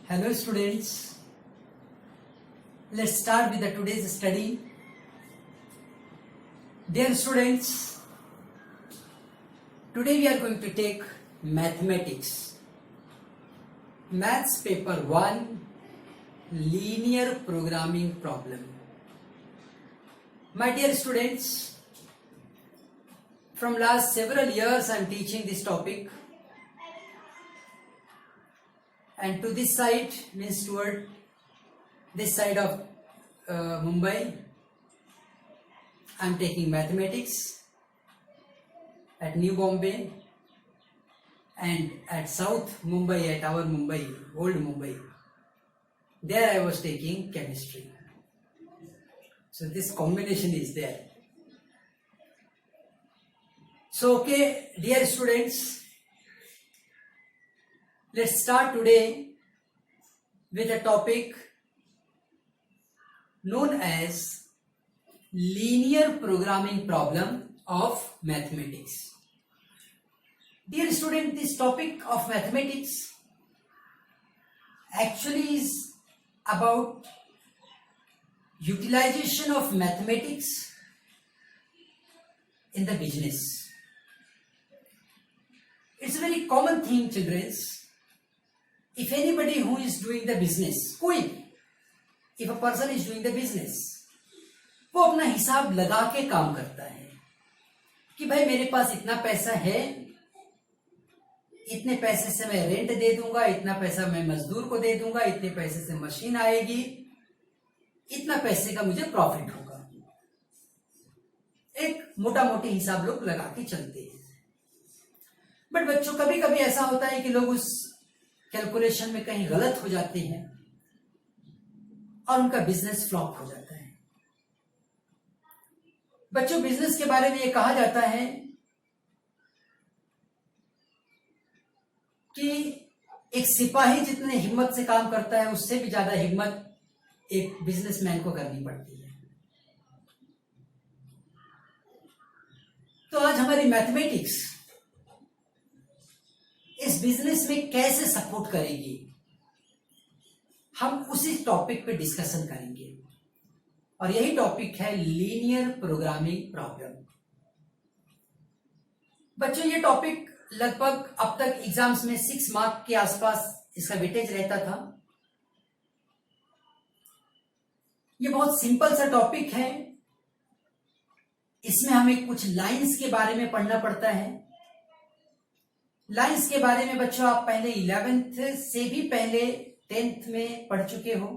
Hello students, let's start with the today's study. Dear students, today we are going to take mathematics, maths paper 1, linear programming problem. My dear students, from last several years I am teaching this topic. And to this side means toward this side of Mumbai, I am taking mathematics at New Bombay, and at South Mumbai, at our Mumbai, old Mumbai, there I was taking chemistry. So this combination is there. So okay, dear students, let's start today with a topic known as linear programming problem of mathematics. Dear student, this topic of mathematics actually is about utilization of mathematics in the business. It's a very common thing, children. If anybody who is doing the business, if a person is doing the business, वो अपना हिसाब लगा के काम करता है कि भाई मेरे पास इतना पैसा है, इतने पैसे से मैं रेंट दे दूंगा, इतना पैसा मैं मजदूर को दे दूंगा, इतने पैसे से मशीन आएगी, इतना पैसे का मुझे प्रॉफिट होगा. एक मोटा मोटी हिसाब लोग लगा के चलते हैं. बट बच्चों, कभी कभी ऐसा होता है कि लोग उस कैलकुलेशन में कहीं गलत हो जाते हैं और उनका बिजनेस फ्लॉप हो जाता है. बच्चों, बिजनेस के बारे में ये कहा जाता है कि एक सिपाही जितने हिम्मत से काम करता है, उससे भी ज्यादा हिम्मत एक बिजनेसमैन को करनी पड़ती है. तो आज हमारी मैथमेटिक्स इस बिजनेस में कैसे सपोर्ट करेगी, हम उसी टॉपिक पे डिस्कशन करेंगे. और यही टॉपिक है लीनियर प्रोग्रामिंग प्रॉब्लम. बच्चों, ये टॉपिक लगभग अब तक एग्जाम्स में 6 मार्क के आसपास इसका वेटेज रहता था. ये बहुत सिंपल सा टॉपिक है. इसमें हमें कुछ लाइंस के बारे में पढ़ना पड़ता है. लाइंस के बारे में बच्चों आप पहले 11th से भी पहले 10th में पढ़ चुके हो.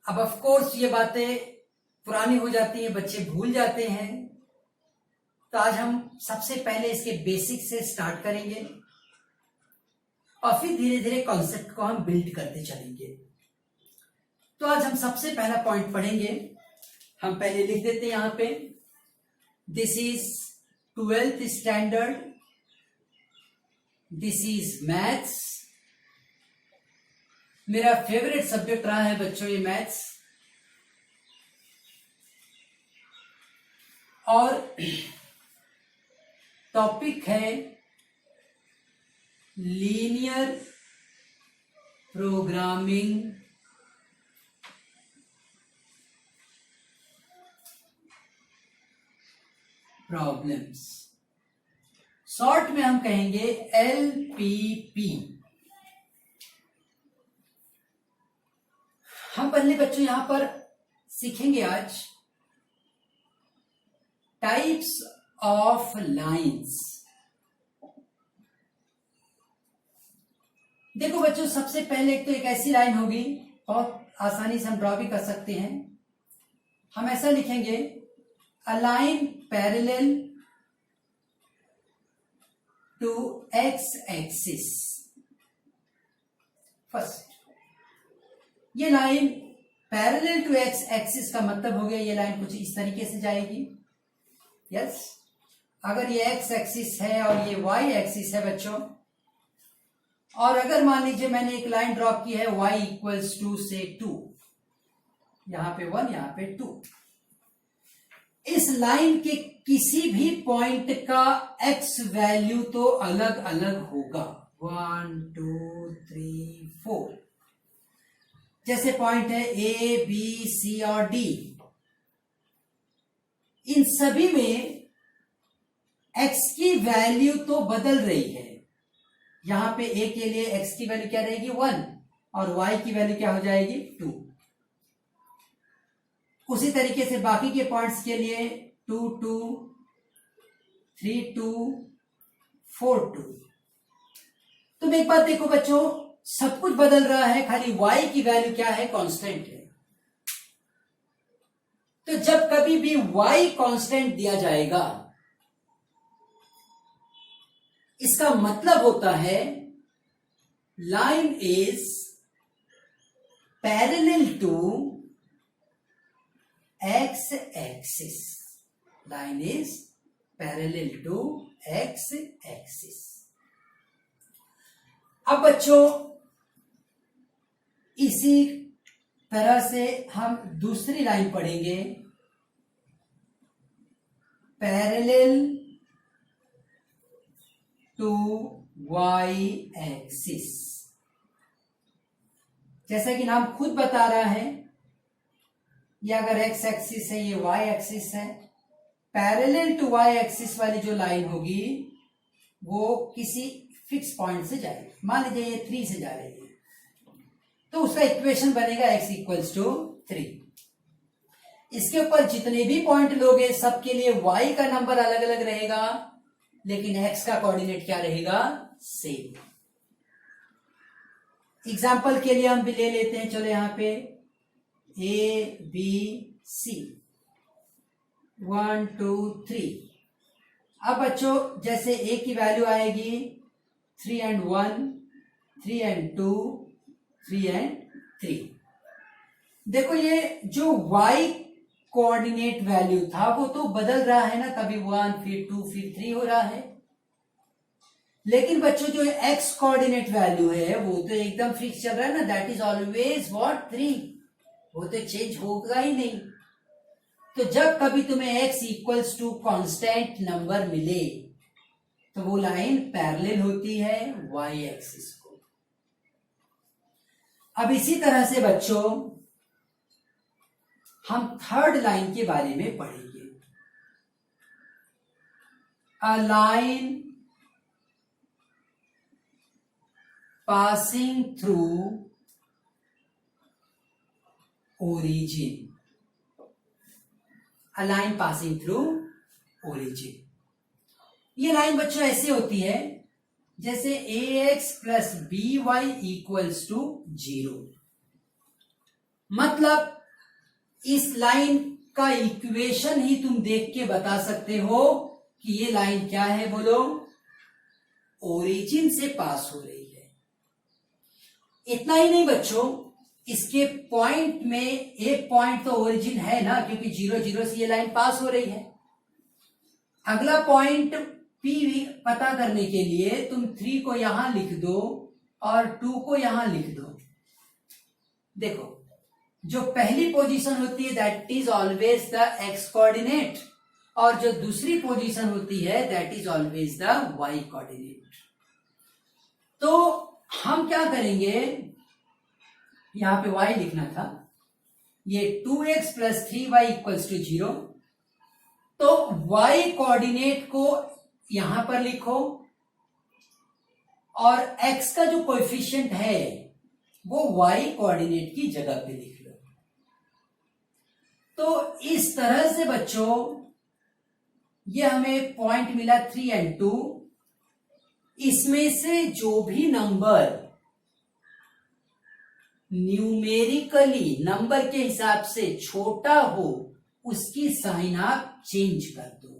अब ऑफ कोर्स ये बातें पुरानी हो जाती हैं, बच्चे भूल जाते हैं. तो आज हम सबसे पहले इसके बेसिक से स्टार्ट करेंगे और फिर धीरे धीरे कॉन्सेप्ट को हम बिल्ड करते चलेंगे. तो आज हम सबसे पहला पॉइंट पढ़ेंगे. हम पहले लिख देते हैं यहां पे, this is 12th standard, this is maths. मेरा फेवरेट सब्जेक्ट रहा है बच्चों ये मैथ्स. और टॉपिक है लीनियर प्रोग्रामिंग प्रॉब्लम्स. शॉर्ट में हम कहेंगे LPP. हम पहले बच्चों यहां पर सीखेंगे आज टाइप्स ऑफ लाइंस. देखो बच्चों, सबसे पहले तो एक ऐसी लाइन होगी, बहुत आसानी से हम ड्रॉ भी कर सकते हैं. हम ऐसा लिखेंगे, a line parallel to x-axis. First, ये लाइन पैरेलल टू x-axis का मतलब हो गया ये लाइन कुछ इस तरीके से जाएगी. यस, अगर ये x-axis है और ये y-axis है बच्चों, और अगर मान लीजिए मैंने एक लाइन ड्रॉ की है y इक्वल्स टू से 2, यहां पे 1, यहां पे 2. इस लाइन के किसी भी पॉइंट का x वैल्यू तो अलग अलग होगा, 1 2 3 4। जैसे पॉइंट है ए बी सी और डी, इन सभी में x की वैल्यू तो बदल रही है। यहां पे a के लिए x की वैल्यू क्या रहेगी 1 और y की वैल्यू क्या हो जाएगी 2। उसी तरीके से बाकी के पॉइंट्स के लिए 2 2 3 2 4 2। तुम एक बात देखो बच्चों, सब कुछ बदल रहा है, खाली y की वैल्यू क्या है कांस्टेंट है। तो जब कभी भी y कांस्टेंट दिया जाएगा, इसका मतलब होता है line is parallel to x axis. Line is parallel to x axis. अब बच्चों इसी तरह से हम दूसरी लाइन पढ़ेंगे, पैरेलल टू y एक्सिस। जैसा कि नाम खुद बता रहा है, ये अगर x एक्सिस है, ये y एक्सिस है। पैरेलल टू y एक्सिस वाली जो लाइन होगी वो किसी फिक्स पॉइंट से जाएगी। मान लीजिए ये 3 से जा रही है, तो उसका इक्वेशन बनेगा x इक्वल्स टू 3। इसके ऊपर जितने भी पॉइंट लोगे सबके लिए y का नंबर अलग अलग रहेगा, लेकिन x का कोऑर्डिनेट क्या रहेगा, सेम। एग्जाम्पल के लिए हम भी ले लेते हैं, चलो यहां पे a b c 1 2 3। अब बच्चों जैसे a की वैल्यू आएगी 3 and 1, 3 and 2, 3 and 3। देखो ये जो y कोऑर्डिनेट वैल्यू था वो तो बदल रहा है ना, कभी 1 फिर 2 फिर 3 हो रहा है। लेकिन बच्चों जो x कोऑर्डिनेट वैल्यू है वो तो एकदम फिक्स चल रहा है ना, दैट इज ऑलवेज व्हाट 3। वो तो चेंज होगा ही नहीं। तो जब कभी तुम्हें x equals to constant number मिले तो वो लाइन पैरेलल होती है y एक्सिस को। अब इसी तरह से बच्चों हम थर्ड लाइन के बारे में पढ़ेंगे। A line passing through origin. A line passing through origin. ये लाइन बच्चों ऐसे होती है जैसे ax plus B Y equals to 0। मतलब इस लाइन का इक्वेशन ही तुम देख के बता सकते हो कि ये लाइन क्या है, बोलो, ओरिजिन से पास हो रही है। इतना ही नहीं बच्चों, इसके पॉइंट में एक पॉइंट तो ओरिजिन है ना, क्योंकि 0 0 से ये लाइन पास हो रही है। अगला पॉइंट P पता करने के लिए तुम 3 को यहां लिख दो और 2 को यहां लिख दो। देखो जो पहली पोजीशन होती है that is always the x coordinate, और जो दूसरी पोजीशन होती है that is always the y coordinate. तो हम क्या करेंगे, यहां पे y लिखना था, ये 2x plus 3y equals to 0। तो y कोऑर्डिनेट को यहां पर लिखो और x का जो कोएफिशिएंट है वो y कोऑर्डिनेट की जगह पे लिख लो। तो इस तरह से बच्चों ये हमें पॉइंट मिला 3 and 2। इसमें से जो भी नंबर न्यूमेरिकली नंबर के हिसाब से छोटा हो उसकी साइन आप चेंज कर दो।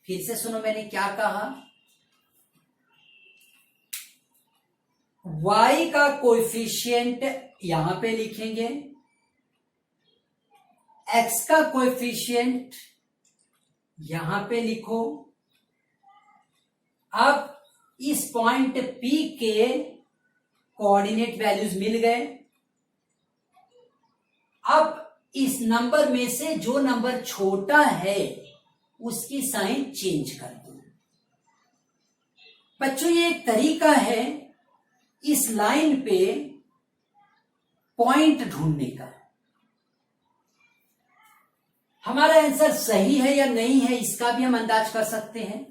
फिर से सुनो मैंने क्या कहा, y का कोएफिशिएंट यहां पे लिखेंगे, x का कोएफिशिएंट यहां पे लिखो। अब इस पॉइंट P के कोऑर्डिनेट वैल्यूज मिल गए। अब इस नंबर में से जो नंबर छोटा है उसकी साइन चेंज कर दो। बच्चों ये एक तरीका है इस लाइन पे पॉइंट ढूंढने का। हमारा आंसर सही है या नहीं है इसका भी हम अंदाज कर सकते हैं।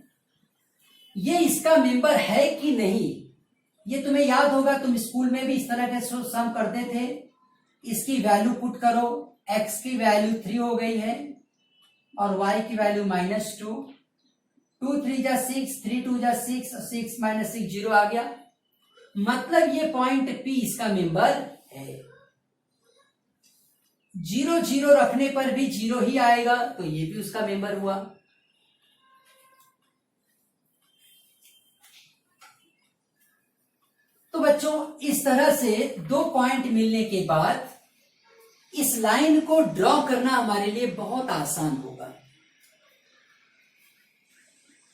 ये इसका मेंबर है कि नहीं, ये तुम्हें याद होगा, तुम स्कूल में भी इस तरह के सम करते थे। इसकी वैल्यू पुट करो, x की वैल्यू 3 हो गई है और y की वैल्यू -2, 2 3 जा 6, 3 2 जा 6, 6 -6 0 आ गया। मतलब ये पॉइंट P इसका मेंबर है। 0 0 रखने पर भी 0 ही आएगा, तो ये भी उसका मेंबर हुआ। तो बच्चों इस तरह से 2 पॉइंट मिलने के बाद इस लाइन को ड्रॉ करना हमारे लिए बहुत आसान होगा।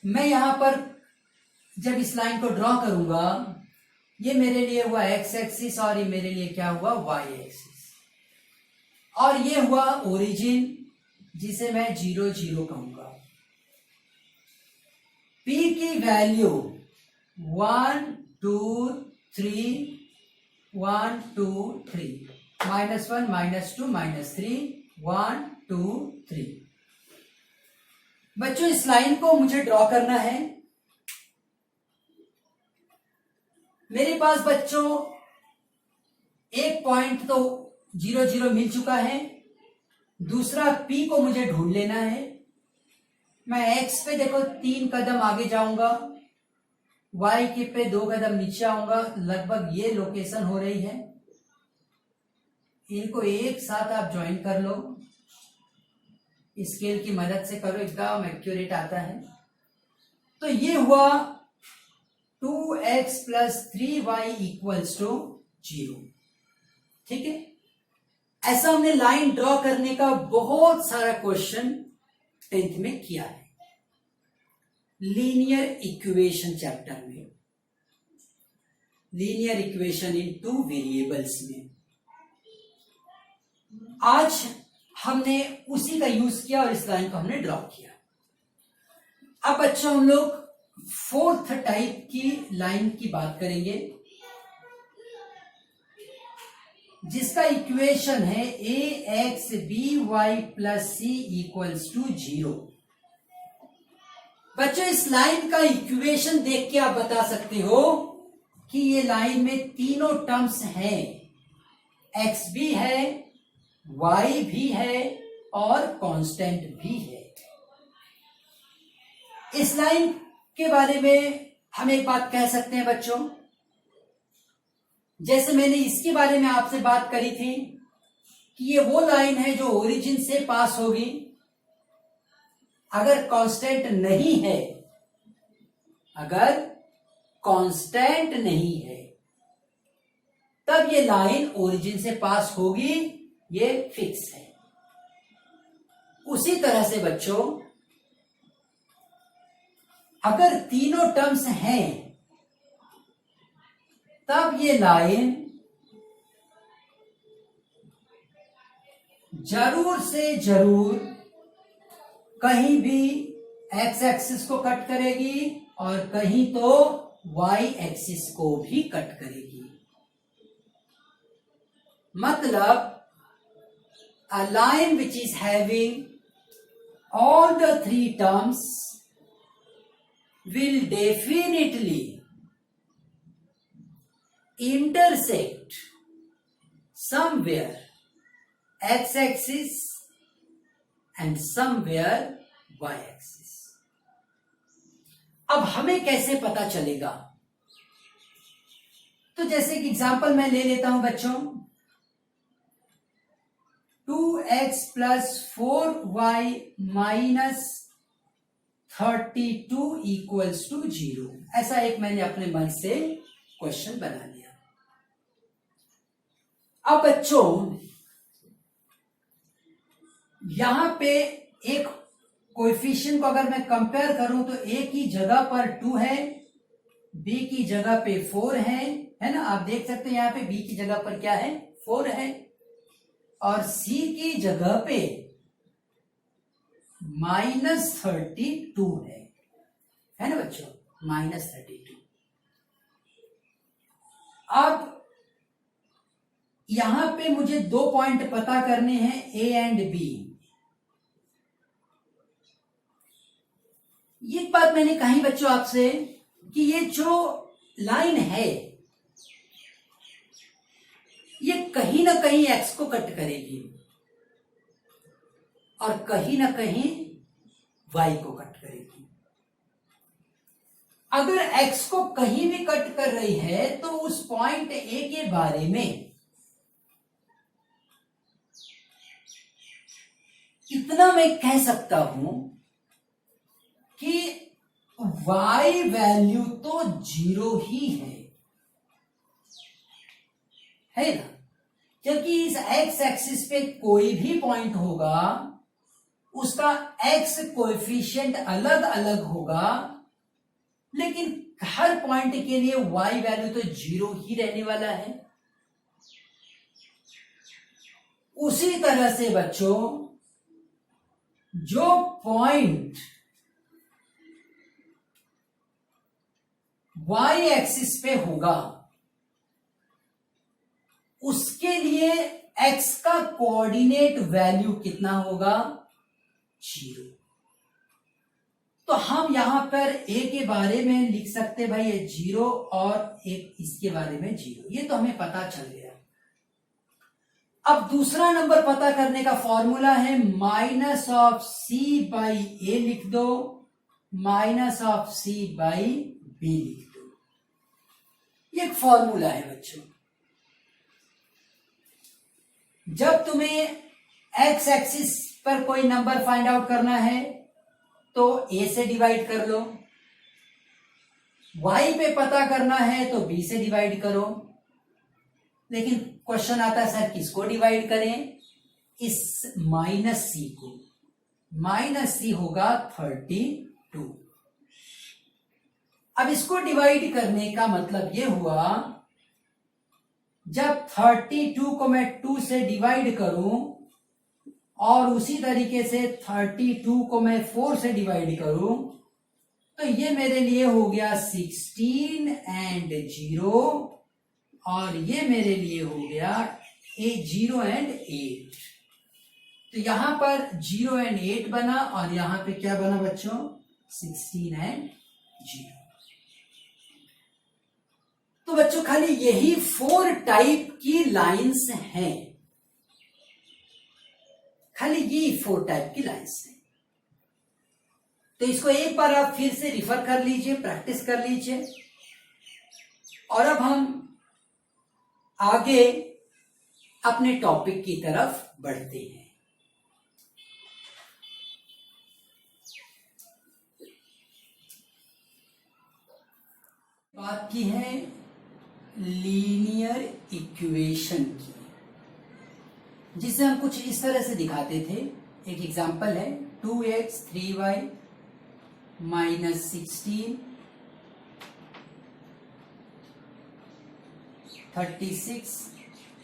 मैं यहां पर जब इस लाइन को ड्रॉ करूंगा, ये मेरे लिए हुआ x एक्सिस और ये मेरे लिए क्या हुआ y एक्सिस, और ये हुआ ओरिजिन जिसे मैं 0 0 कहूंगा। P की वैल्यू 1 2 3 1 2 3 -1 -2 -3 1 2 3। बच्चों इस लाइन को मुझे ड्रॉ करना है। मेरे पास बच्चों एक पॉइंट तो 0 0 मिल चुका है, दूसरा P को मुझे ढूंढ लेना है। मैं x पे देखो 3 कदम आगे जाऊंगा, y के पे 2 कदम नीचे आऊंगा, लगभग ये लोकेशन हो रही है। इनको एक साथ आप ज्वाइन कर लो, स्केल की मदद से करो, एकदम एक्यूरेट आता है। तो ये हुआ 2x + 3y = 0। ठीक है, ऐसा हमने लाइन ड्रॉ करने का बहुत सारा क्वेश्चन 10th में किया है लीनियर इक्वेशन चैप्टर में, लीनियर इक्वेशन इन 2 वेरिएबल्स में। आज हमने उसी का यूज किया और इस लाइन को हमने ड्रॉ किया। अब बच्चों हम लोग 4th टाइप की लाइन की बात करेंगे, जिसका इक्वेशन है ax_by + c = 0। बच्चों इस लाइन का इक्वेशन देख के आप बता सकते हो कि ये लाइन में तीनों टर्म्स हैं, x भी है, y भी है और कांस्टेंट भी है। इस लाइन के बारे में हम एक बात कह सकते हैं बच्चों, जैसे मैंने इसके बारे में आपसे बात करी थी कि ये वो लाइन है जो ओरिजिन से पास होगी। अगर कांस्टेंट नहीं है, अगर कांस्टेंट नहीं है तब ये लाइन ओरिजिन से पास होगी, ये फिक्स है। उसी तरह से बच्चों अगर तीनों टर्म्स हैं तब ये लाइन जरूर से जरूर कहीं भी x एक्सिस को कट करेगी और कहीं तो y एक्सिस को भी कट करेगी। मतलब a line which is having all the 3 terms will definitely intersect somewhere x axis and somewhere y axis। अब हमें कैसे पता चलेगा? तो जैसे कि एग्जांपल मैं ले लेता हूं बच्चों, 2x + 4y - 32 = 0। ऐसा एक मैंने अपने मन से क्वेश्चन बना लिया। अब बच्चों यहां पे एक कोएफिशिएंट को अगर मैं कंपेयर करूं तो a की जगह पर 2 है, b की जगह पे 4 है ना। आप देख सकते हैं यहां पे b की जगह पर क्या है, 4 है, और c की जगह पे -32 है ना बच्चों, -32। अब यहां पे मुझे 2 पॉइंट पता करने हैं, ए एंड बी। ये बात मैंने कही बच्चों आपसे कि ये जो लाइन है ये कहीं ना कहीं एक्स को कट करेगी और कहीं ना कहीं वाई को कट करेगी। अगर एक्स को कहीं भी कट कर रही है तो उस पॉइंट ए के बारे में इतना मैं कह सकता हूं कि y वैल्यू तो 0 ही है ना, क्योंकि इस x एक्सिस पे कोई भी पॉइंट होगा उसका x कोएफिशिएंट अलग अलग होगा, लेकिन हर पॉइंट के लिए y वैल्यू तो 0 ही रहने वाला है। उसी तरह से बच्चों जो पॉइंट y एक्सिस पे होगा उसके लिए x का कोऑर्डिनेट वैल्यू कितना होगा, 0। तो हम यहां पर a के बारे में लिख सकते भाई ये 0 और एक इसके बारे में 0, ये तो हमें पता चल गया। अब दूसरा नंबर पता करने का फॉर्मूला है minus of C by A लिख दो, minus of C by B लिख दो। ये एक फॉर्मूला है बच्चों। जब तुम्हें एक्स एक्सिस पर कोई नंबर फाइंड आउट करना है तो ए से डिवाइड कर लो, वाई पे पता करना है तो बी से डिवाइड करो। लेकिन क्वेश्चन आता है सर किसको डिवाइड करें, इस माइनस सी को। माइनस सी होगा 32। अब इसको डिवाइड करने का मतलब ये हुआ जब 32 को मैं 2 से डिवाइड करूं और उसी तरीके से 32 को मैं 4 से डिवाइड करूं तो ये मेरे लिए हो गया 16 एंड 0 और ये मेरे लिए हो गया 0 एंड 8। तो यहां पर 0 एंड 8 बना और यहां पे क्या बना बच्चों, 16 एंड 0। तो बच्चों खाली यही 4 टाइप की लाइंस हैं, खाली ये 4 टाइप की लाइंस हैं। तो इसको एक बार आप फिर से रिफर कर लीजिए, प्रैक्टिस कर लीजिए। और अब हम आगे अपने टॉपिक की तरफ बढ़ते हैं। बात की है लीनियर इक्वेशन की, जिसे हम कुछ इस तरह से दिखाते थे। एक एग्जांपल है 2x 3y minus 16 36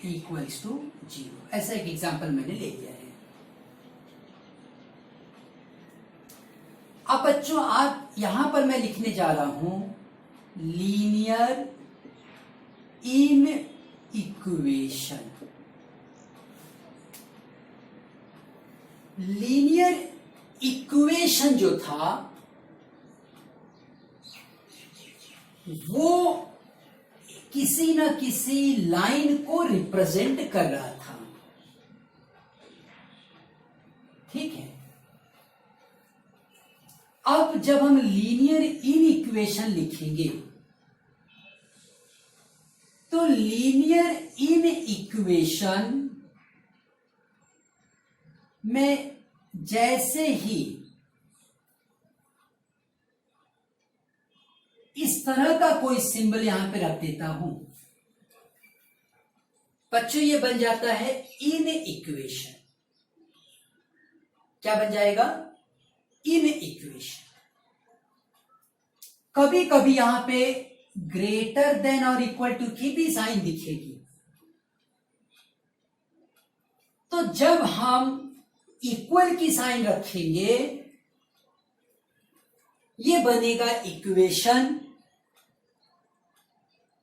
equals to 0। ऐसा एक एग्जांपल मैंने ले लिया है। अब बच्चों आप यहां पर मैं लिखने जा रहा हूं linear in equation. Linear equation जो था वो किसी न किसी लाइन को रिप्रेजेंट कर रहा था, ठीक है। अब जब हम लीनियर इन इक्वेशन लिखेंगे तो लीनियर इन इक्वेशन में जैसे ही इस तरह का कोई सिंबल यहां पे रख देता हूं बच्चों, ये बन जाता है इन इक्वेशन। क्या बन जाएगा, इन इक्वेशन। कभी कभी यहां पे ग्रेटर देन और इक्वल टू की भी साइन दिखेगी। तो जब हम इक्वल की साइन रखेंगे ये बनेगा इक्वेशन,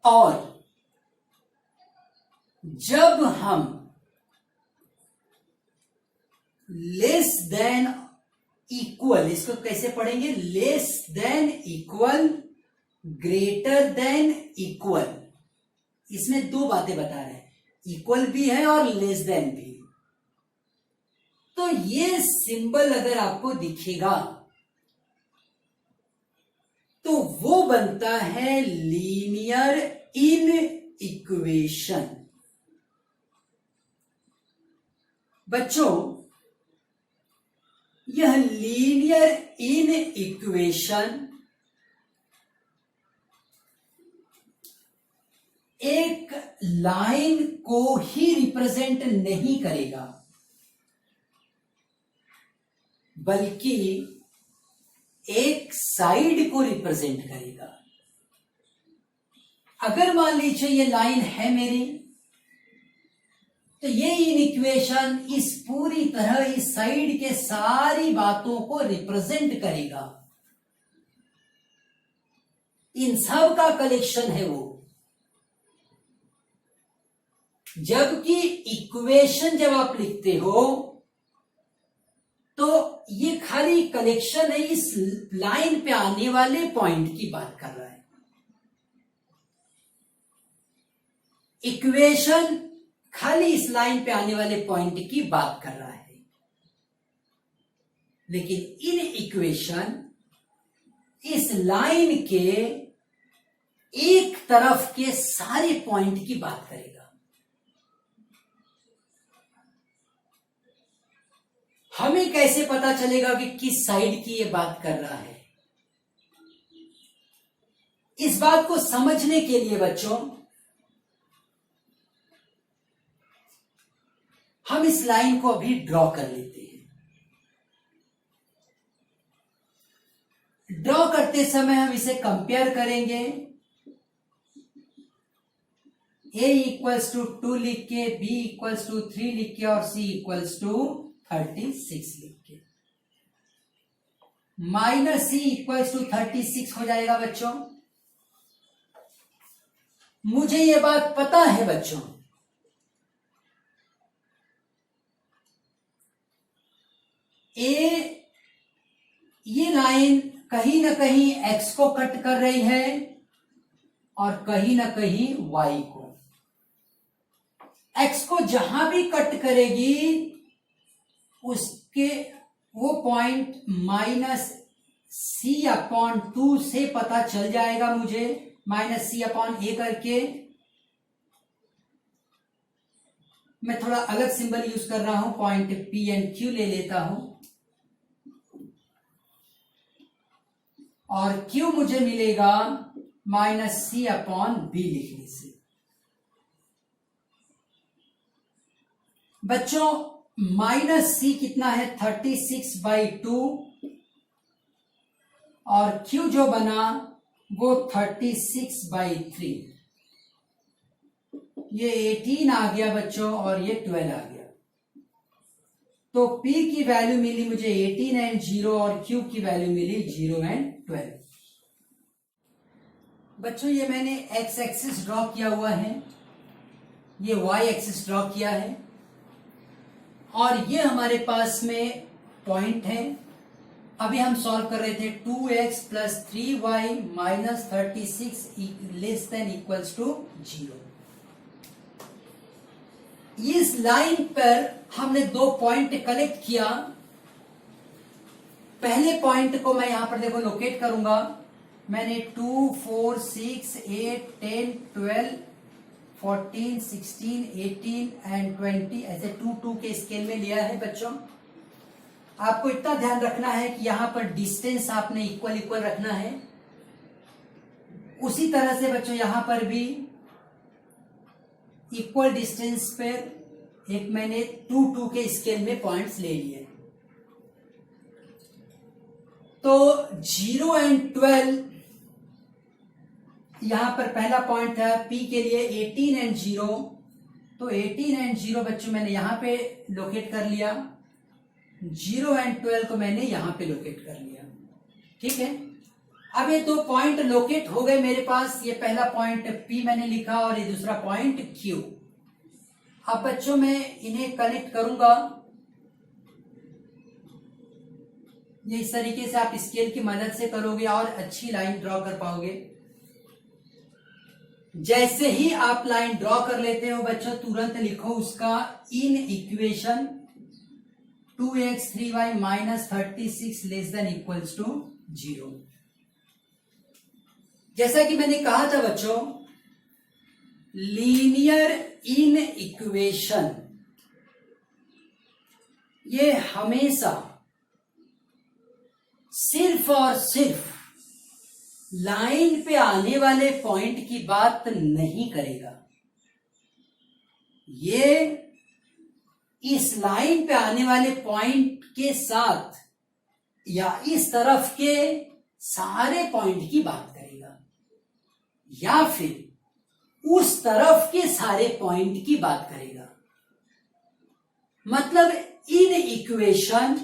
और जब हम लेस देन इक्वल, इसको कैसे पढ़ेंगे, less than equal, greater than equal, इसमें दो बातें बता रहे हैं, इक्वल भी है और लेस देन भी। तो ये सिंबल अगर आपको दिखेगा तो वो बनता है लीनियर इन इक्वेशन। बच्चों, यह लीनियर इन इक्वेशन एक लाइन को ही रिप्रेजेंट नहीं करेगा, बल्कि एक साइड को रिप्रेजेंट करेगा। अगर मान लीजिए ये लाइन है मेरी, तो ये इन इक्वेशन इस पूरी तरह इस साइड के सारी बातों को रिप्रेजेंट करेगा, इन सब का कलेक्शन है वो। जबकि इक्वेशन जब आप लिखते हो तो ये खाली कलेक्शन है, इस लाइन पे आने वाले पॉइंट की बात कर रहा है। इक्वेशन खाली इस लाइन पे आने वाले पॉइंट की बात कर रहा है, लेकिन इन इक्वेशन इस लाइन के एक तरफ के सारे पॉइंट की बात करेगा। हमें कैसे पता चलेगा कि किस साइड की ये बात कर रहा है? इस बात को समझने के लिए बच्चों हम इस लाइन को अभी ड्रॉ कर लेते हैं। ड्रॉ करते समय हम इसे कंपेयर करेंगे, a इक्वल्स टू 2 लिख के, b इक्वल्स टू 3 लिख के और c इक्वल्स टू 36 लिख के। माइनस c इक्वल्स टू 36 हो जाएगा बच्चों। मुझे ये बात पता है बच्चों, ये लाइन कहीं ना कहीं x को कट कर रही है और कहीं ना कहीं y को। x को जहां भी कट करेगी उसके वो पॉइंट माइनस c/2 से पता चल जाएगा मुझे, माइनस c/a करके। मैं थोड़ा अलग सिंबल यूज कर रहा हूं, पॉइंट p एंड q ले लेता हूं और q मुझे मिलेगा माइनस c/b लिखने से। बच्चों माइनस c कितना है, 36/2 और q जो बना वो 36/3। ये 18 आ गया बच्चों और ये 12 आ गया। तो p की वैल्यू मिली मुझे 18 एंड 0 और q की वैल्यू मिली 0 एंड 12। बच्चों ये मैंने x एक्सिस ड्रॉ किया हुआ है, ये y एक्सिस ड्रॉ किया है और ये हमारे पास में पॉइंट है। अभी हम सॉल्व कर रहे थे 2x plus 3y minus 36 less than equals to 0। इस लाइन पर हमने दो पॉइंट कलेक्ट किया। पहले पॉइंट को मैं यहां पर देखो लोकेट करूंगा। मैंने 2, 4, 6, 8, 10, 12, 14, 16, 18 एंड 20 ऐसे 2 के स्केल में लिया है बच्चों। आपको इतना ध्यान रखना है कि यहां पर डिस्टेंस आपने इक्वल इक्वल रखना है। उसी तरह से बच्चों यहां पर भी इक्वल डिस्टेंस पर एक मैंने 2 के स्केल में पॉइंट्स ले लिए। तो 0 एंड 12 यहां पर पहला पॉइंट था P के लिए 18 एंड 0। तो 18 एंड 0 बच्चों मैंने यहां पे लोकेट कर लिया, 0 एंड 12 को मैंने यहां पे लोकेट कर लिया। ठीक है, अब ये दो पॉइंट लोकेट हो गए मेरे पास। ये पहला पॉइंट P मैंने लिखा और ये दूसरा पॉइंट Q। अब बच्चों मैं इन्हें कनेक्ट करूंगा, ये इस तरीके से आप स्केल की मदद से करोगे और अच्छी लाइन ड्रॉ कर पाओगे। जैसे ही आप लाइन ड्रॉ कर लेते हो बच्चों, तुरंत लिखो उसका inequation 2x 3y minus 36 less than equals to 0। जैसा कि मैंने कहा था बच्चों, लीनियर इन इक्वेशन ये हमेशा सिर्फ और सिर्फ लाइन पे आने वाले पॉइंट की बात नहीं करेगा। ये इस लाइन पे आने वाले पॉइंट के साथ या इस तरफ के सारे पॉइंट की बात करेगा, या फिर उस तरफ के सारे पॉइंट की बात करेगा। मतलब इन इक्वेशन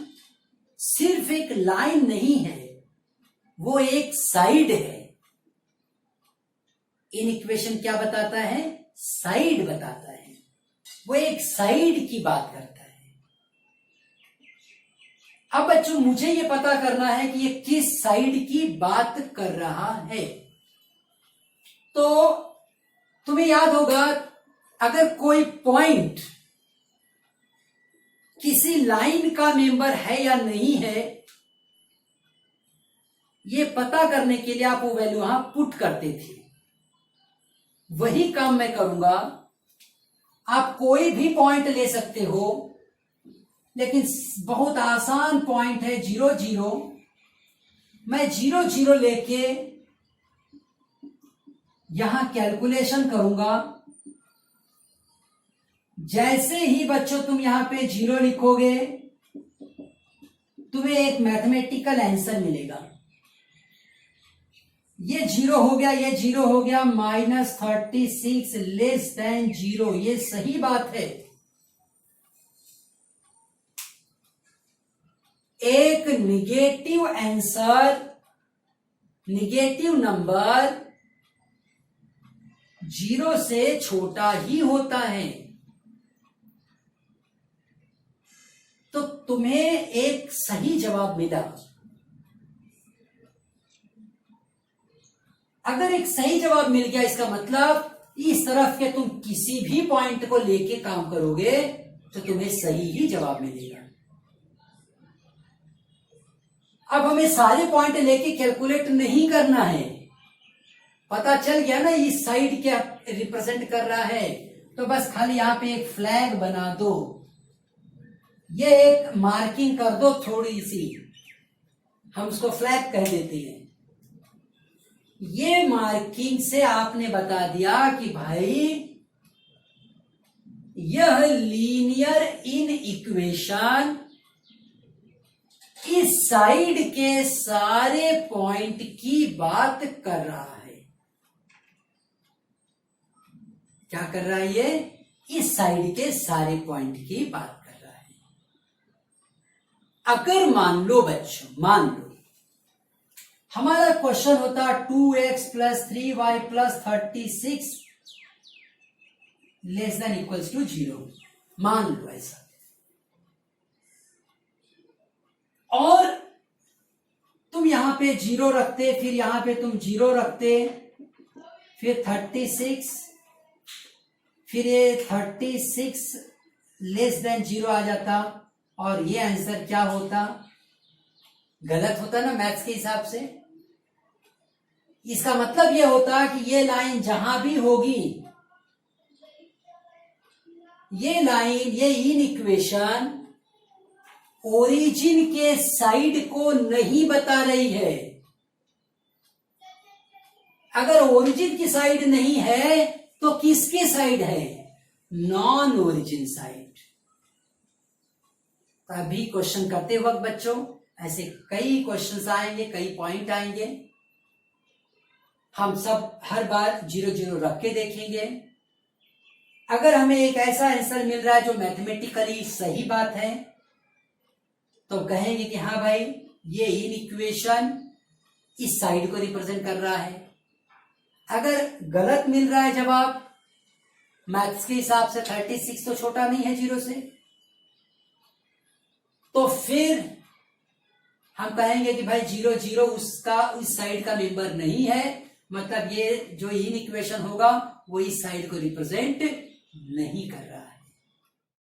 सिर्फ एक लाइन नहीं है, वो एक साइड है। इन इक्वेशन क्या बताता है? साइड बताता है। वो एक साइड की बात करता है। अब बच्चों मुझे ये पता करना है कि ये किस साइड की बात कर रहा है। तो तुम्हें याद होगा, अगर कोई पॉइंट किसी लाइन का मेंबर है या नहीं है, ये पता करने के लिए आप वो वैल्यू वहां पुट करते थे। वही काम मैं करूंगा। आप कोई भी पॉइंट ले सकते हो, लेकिन बहुत आसान पॉइंट है 0 0। मैं 0 0 लेके यहां कैलकुलेशन करूंगा। जैसे ही बच्चों तुम यहां पे 0 लिखोगे, तुम्हें एक मैथमेटिकल आंसर मिलेगा। ये 0 हो गया, ये 0 हो गया, माइनस 36 लेस देन 0। ये सही बात है। एक निगेटिव आंसर, निगेटिव नंबर 0 से छोटा ही होता है। तो तुम्हें एक सही जवाब मिला। अगर एक सही जवाब मिल गया, इसका मतलब इस तरफ के तुम किसी भी पॉइंट को लेके काम करोगे तो तुम्हें सही ही जवाब मिलेगा। अब हमें सारे पॉइंट लेके कैलकुलेट नहीं करना है। पता चल गया ना इस साइड क्या रिप्रेजेंट कर रहा है, तो बस खाली यहां पे एक फ्लैग बना दो। ये एक मार्किंग कर दो थोड़ी सी, हम उसको फ्लैग कह देते हैं। ये मार्किंग से आपने बता दिया कि भाई यह लीनियर इन इक्वेशन इस साइड के सारे पॉइंट की बात कर रहा है। क्या कर रहा है? ये इस साइड के सारे पॉइंट की बात कर रहा है। अगर मान लो बच्चों, मान लो हमारा क्वेश्चन होता 2x plus 3y plus 36 less than equals to 0। मान लो ऐसा, और तुम यहां पे 0 रखते, फिर यहां पे तुम 0 रखते, फिर 36, फिर ये 36 लेस देन 0 आ जाता, और ये आंसर क्या होता? गलत होता ना मैथ्स के हिसाब से। इसका मतलब ये होता कि ये लाइन जहां भी होगी, ये लाइन, ये इन इक्वेशन ओरिजिन के साइड को नहीं बता रही है। अगर ओरिजिन की साइड नहीं है तो किसकी साइड है? Non origin side. अभी क्वेश्चन करते वक्त बच्चों ऐसे कई क्वेश्चंस आएंगे, कई पॉइंट आएंगे। हम सब हर बार 0 0 रख के देखेंगे। अगर हमें एक ऐसा आंसर मिल रहा है जो मैथमेटिकली सही बात है, तो कहेंगे कि हाँ भाई ये इन इक्वेशन इस साइड को रिप्रेजेंट कर रहा है। अगर गलत मिल रहा है जवाब, मैथ्स के हिसाब से 36 तो छोटा नहीं है 0 से, तो फिर हम कहेंगे कि भाई 0 0 उसका उस साइड का मेंबर नहीं है, मतलब ये जो इन इक्वेशन होगा वो इस साइड को रिप्रेजेंट नहीं कर रहा है।